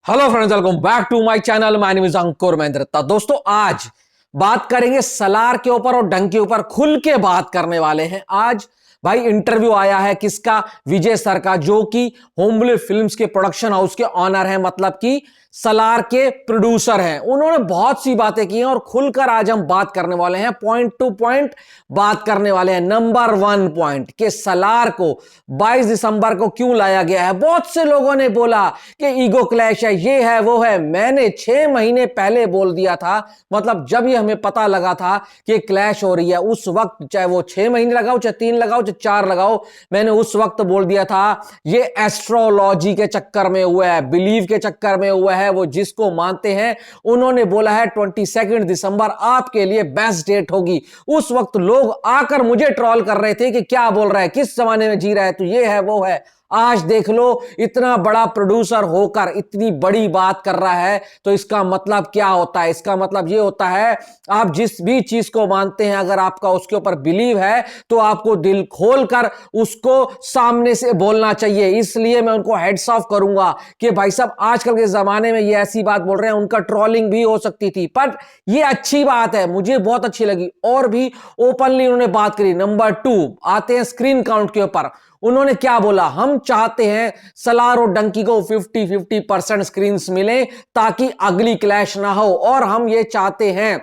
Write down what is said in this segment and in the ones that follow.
Hello friends, welcome back to my channel. My name is Ankur Mahendra. दोस्तों, आज बात करेंगे सलार के ऊपर और डंक के ऊपर खुल के बात करने वाले हैं। आज भाई इंटरव्यू आया है किसका? विजय सर का, जो कि होमब्ले फिल्म्स के प्रोडक्शन हाउस के ऑनर हैं, मतलब कि सलार के प्रोड्यूसर हैं। उन्होंने बहुत सी बातें की हैं और खुलकर आज हम बात करने वाले हैं, पॉइंट टू पॉइंट बात करने वाले हैं। नंबर 1 पॉइंट कि सलार को 22 दिसंबर को क्यों लाया गया है। बहुत से लोगों ने बोला कि ईगो क्लैश है, ये है वो है। मैंने 6 महीने पहले बोल दिया था, मतलब जब ये हमें पता लगा था कि क्लैश हो रही है, उस वक्त, चाहे वो 6 महीने लगाओ, चाहे 3 लगाओ, चाहे 4 लगाओ, मैंने उस वक्त बोल दिया था ये एस्ट्रोलॉजी के चक्कर में हुआ है, बिलीव के चक्कर में हुआ है। वो जिसको मानते हैं उन्होंने बोला है 22 दिसंबर आपके लिए बेस्ट डेट होगी। उस वक्त लोग आकर मुझे ट्रोल कर रहे थे कि क्या बोल रहा है, किस जमाने में जी रहा है, तो ये है वो है। आज देख लो, इतना बड़ा प्रोड्यूसर होकर इतनी बड़ी बात कर रहा है, तो इसका मतलब क्या होता है? इसका मतलब ये होता है, आप जिस भी चीज को मानते हैं, अगर आपका उसके ऊपर बिलीव है तो आपको दिल खोलकर उसको सामने से बोलना चाहिए। इसलिए मैं उनको हेड्स ऑफ करूंगा कि भाई साहब, आजकल के जमाने में ये ऐसी बात बोल रहे हैं, उनका ट्रोलिंग भी हो सकती थी, पर ये अच्छी बात है, मुझे बहुत अच्छी लगी। और भी ओपनली उन्होंने बात करी। नंबर 2 आते हैं स्क्रीन काउंट के ऊपर। उन्होंने क्या बोला? हम चाहते हैं सलार और डंकी को 50-50% स्क्रीन्स मिले ताकि अगली क्लैश ना हो, और हम ये चाहते हैं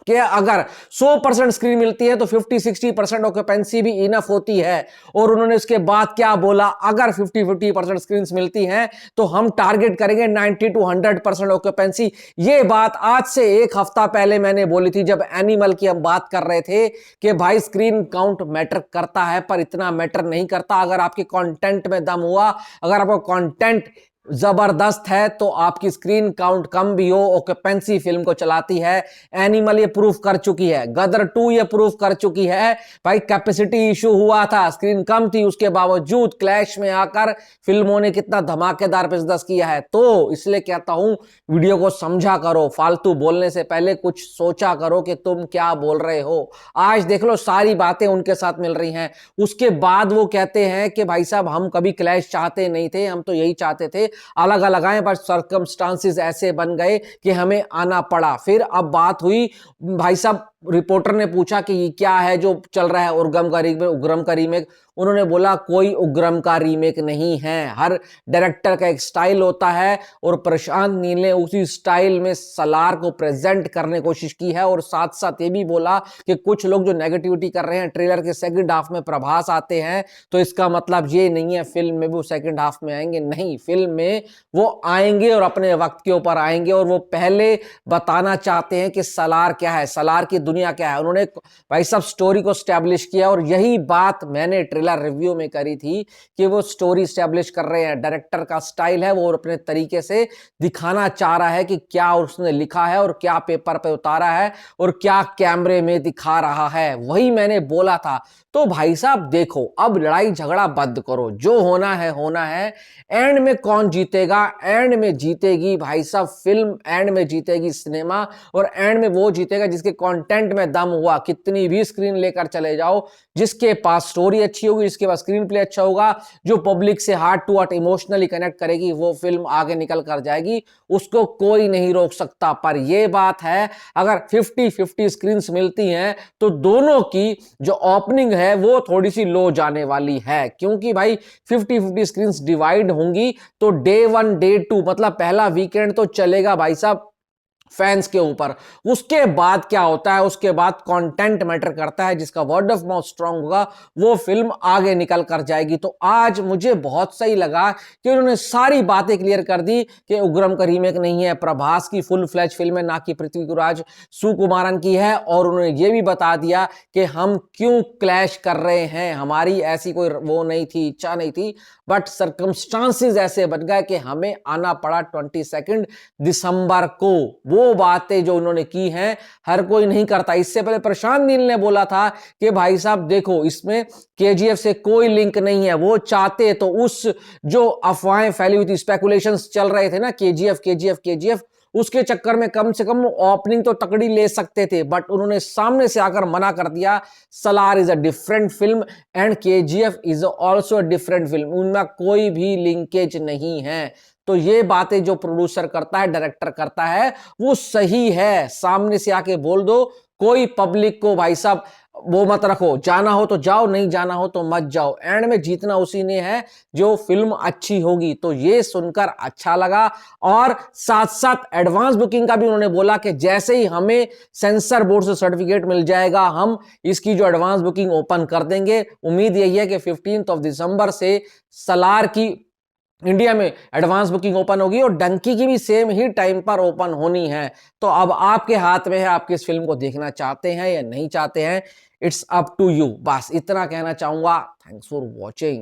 कि अगर 100% स्क्रीन मिलती है तो 50-60% ऑक्यूपेंसी भी इनफ होती है। और उन्होंने इसके बाद क्या बोला? अगर 50-50% स्क्रीन मिलती हैं तो हम टारगेट करेंगे 90-100% ऑक्यूपेंसी। ये बात आज से 1 हफ्ता पहले मैंने बोली थी, जब एनिमल की हम बात कर रहे थे कि भाई स्क्रीन काउंट मैटर करता है, पर इतना मैटर नहीं करता। अगर आपके कंटेंट में दम हुआ, अगर आपका कंटेंट जबरदस्त है, तो आपकी स्क्रीन काउंट कम भी हो, ऑक्यूपेंसी फिल्म को चलाती है। एनिमल ये प्रूफ कर चुकी है, गदर 2 ये प्रूफ कर चुकी है। भाई कैपेसिटी इशू हुआ था, स्क्रीन कम थी, उसके बावजूद क्लैश में आकर फिल्मों ने कितना धमाकेदार बिजनेस किया है। तो इसलिए कहता हूं, वीडियो को समझा करो, फालतू बोलने से पहले कुछ सोचा करो कि तुम क्या बोल रहे हो। आज देख लो, सारी बातें उनके साथ मिल रही हैं। उसके बाद वो कहते हैं कि भाई साहब, हम कभी क्लैश चाहते नहीं थे, हम तो यही चाहते थे अलग अलग आए, पर सर्कमस्टांसिस ऐसे बन गए कि हमें आना पड़ा। फिर अब बात हुई, भाई साहब रिपोर्टर ने पूछा कि ये क्या है जो चल रहा है उग्रम का रीमेक। उन्होंने बोला कोई उग्रम का रीमेक नहीं है, हर डायरेक्टर का एक स्टाइल होता है, और प्रशांत नील ने उसी स्टाइल में सलार को प्रेजेंट करने की कोशिश की है। और साथ साथ ये भी बोला कि कुछ लोग जो नेगेटिविटी कर रहे हैं, ट्रेलर के सेकंड हाफ में प्रभास आते हैं, तो इसका मतलब ये नहीं है फिल्म में भी वो सेकंड हाफ में आएंगे। नहीं, फिल्म में वो आएंगे और अपने वक्त के ऊपर आएंगे, और वो पहले बताना चाहते हैं कि सलार क्या है, सलार की दुनिया क्या है। उन्होंने भाई साहब स्टोरी को स्टैब्लिश किया, और यही बात मैंने ट्रेलर रिव्यू में करी थी कि वो स्टोरी स्टैब्लिश कर रहे हैं। डायरेक्टर का स्टाइल है, वो अपने तरीके से दिखाना चाह रहा है कि क्या उसने लिखा है और क्या पेपर पे उतारा है और क्या कैमरे में दिखा रहा है। वही मैंने बोला था। तो भाई साहब देखो, अब लड़ाई झगड़ा बंद करो, जो होना है होना है। एंड में कौन जीतेगा? एंड में जीतेगी भाई साहब फिल्म, एंड में जीतेगी सिनेमा, और एंड में वो जीतेगा जिसके कंटेंट में दम हुआ। कितनी भी स्क्रीन लेकर चले जाओ, जिसके पास स्टोरी अच्छी होगी, जिसके पास स्क्रीन प्ले अच्छा होगा, जो पब्लिक से heart to heart emotionally connect करेगी, वो फिल्म आगे निकल कर जाएगी, उसको कोई नहीं रोक सकता। पर यह बात है, अगर 50-50 स्क्रीन मिलती हैं तो दोनों की जो ओपनिंग है वो थोड़ी सी लो जाने वाली है, क्योंकि भाई 50-50 स्क्रीन डिवाइड होंगी तो डे 1 डे 2 मतलब पहला वीकेंड तो चलेगा भाई साहब फैंस के ऊपर। उसके बाद क्या होता है? उसके बाद कंटेंट मैटर करता है, जिसका वर्ड ऑफ माउथ स्ट्रांग होगा वो फिल्म आगे निकल कर जाएगी। तो आज मुझे बहुत सही लगा कि उन्होंने सारी बातें क्लियर कर दी कि उग्रम का रीमेक नहीं है, प्रभास की फुल फ्लैश फिल्म है, ना कि पृथ्वी सुकुमारन की है। और उन्होंने ये भी बता दिया कि हम क्यों क्लैश कर रहे हैं, हमारी ऐसी कोई वो नहीं थी, इच्छा नहीं थी, बट सर्कमस्टांसिस ऐसे बन गए कि हमें आना पड़ा 22 दिसंबर को। वो बातें जो उन्होंने की हैं, हर कोई नहीं करता। इससे पहले प्रशांत नील ने बोला था कि भाई साहब देखो, इसमें केजीएफ से कोई लिंक नहीं है। वो चाहते तो उस जो अफवाहें फैली हुई थी, स्पेकुलेशंस चल रहे थे ना, केजीएफ केजीएफ केजीएफ, उसके चक्कर में कम से कम ओपनिंग तो तकड़ी ले सकते थे, बट उन्होंने सामने से आकर मना कर दिया। Salaar is a different film and KGF is also a different film, उनमें कोई भी लिंकेज नहीं है। तो ये बातें जो प्रोड्यूसर करता है, डायरेक्टर करता है, वो सही है। सामने से आके बोल दो, कोई पब्लिक को भाई साहब वो मत रखो, जाना हो तो जाओ, नहीं जाना हो तो मत जाओ, एंड में जीतना उसी ने है जो फिल्म अच्छी होगी। तो ये सुनकर अच्छा लगा। और साथ साथ एडवांस बुकिंग का भी उन्होंने बोला कि जैसे ही हमें सेंसर बोर्ड से सर्टिफिकेट मिल जाएगा, हम इसकी जो एडवांस बुकिंग ओपन कर देंगे। उम्मीद यही है कि 15 दिसंबर से सलार की इंडिया में एडवांस बुकिंग ओपन होगी और डंकी की भी सेम ही टाइम पर ओपन होनी है। तो अब आपके हाथ में है, आप किस फिल्म को देखना चाहते हैं या नहीं चाहते हैं, इट्स अप टू यू। बस इतना कहना चाहूंगा। Thanks for watching.